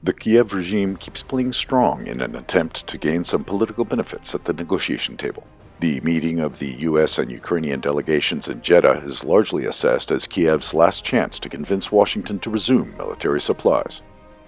The Kiev regime keeps playing strong in an attempt to gain some political benefits at the negotiation table. The meeting of the US and Ukrainian delegations in Jeddah is largely assessed as Kiev's last chance to convince Washington to resume military supplies.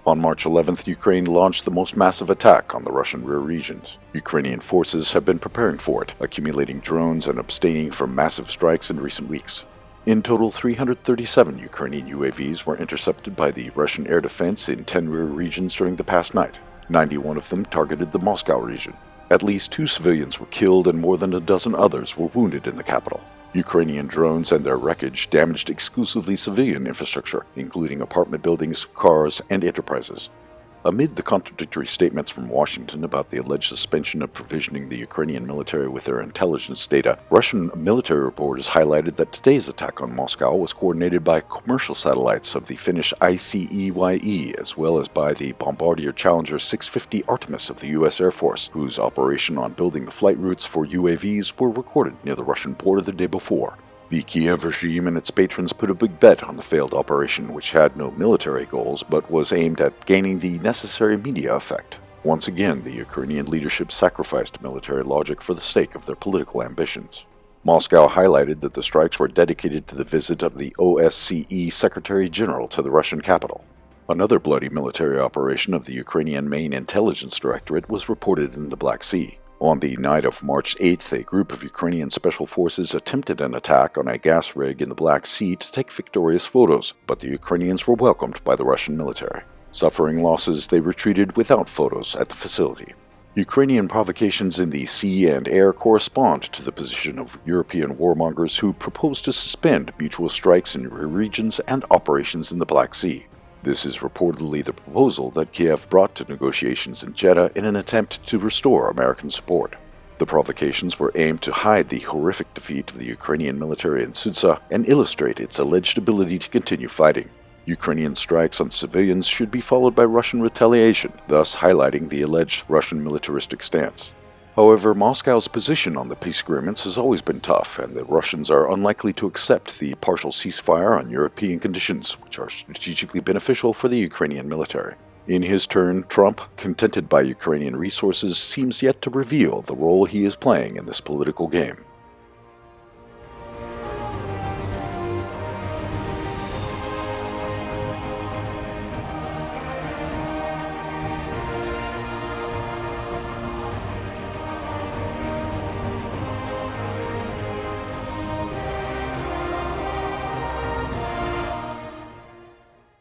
On March 11th, Ukraine launched the most massive attack on the Russian rear regions. Ukrainian forces have been preparing for it, accumulating drones and abstaining from massive strikes in recent weeks. In total, 337 Ukrainian UAVs were intercepted by the Russian air defense in 10 rear regions during the past night. 91 of them targeted the Moscow region. At least 2 civilians were killed and more than a dozen others were wounded in the capital. Ukrainian drones and their wreckage damaged exclusively civilian infrastructure, including apartment buildings, cars, and enterprises. Amid the contradictory statements from Washington about the alleged suspension of provisioning the Ukrainian military with their intelligence data, Russian military reporters highlighted that today's attack on Moscow was coordinated by commercial satellites of the Finnish ICEYE, as well as by the Bombardier Challenger 650 Artemis of the U.S. Air Force, whose operation on building the flight routes for UAVs were recorded near the Russian border the day before. The Kiev regime and its patrons put a big bet on the failed operation, which had no military goals but was aimed at gaining the necessary media effect. Once again, the Ukrainian leadership sacrificed military logic for the sake of their political ambitions. Moscow highlighted that the strikes were dedicated to the visit of the OSCE Secretary General to the Russian capital. Another bloody military operation of the Ukrainian main intelligence directorate was reported in the Black Sea. On the night of March 8th, a group of Ukrainian special forces attempted an attack on a gas rig in the Black Sea to take victorious photos, but the Ukrainians were welcomed by the Russian military. Suffering losses, they retreated without photos at the facility. Ukrainian provocations in the sea and air correspond to the position of European warmongers who propose to suspend mutual strikes in regions and operations in the Black Sea. This is reportedly the proposal that Kiev brought to negotiations in Jeddah in an attempt to restore American support. The provocations were aimed to hide the horrific defeat of the Ukrainian military in Sudzha and illustrate its alleged ability to continue fighting. Ukrainian strikes on civilians should be followed by Russian retaliation, thus highlighting the alleged Russian militaristic stance. However, Moscow's position on the peace agreements has always been tough, and the Russians are unlikely to accept the partial ceasefire on European conditions, which are strategically beneficial for the Ukrainian military. In his turn, Trump, contented by Ukrainian resources, seems yet to reveal the role he is playing in this political game.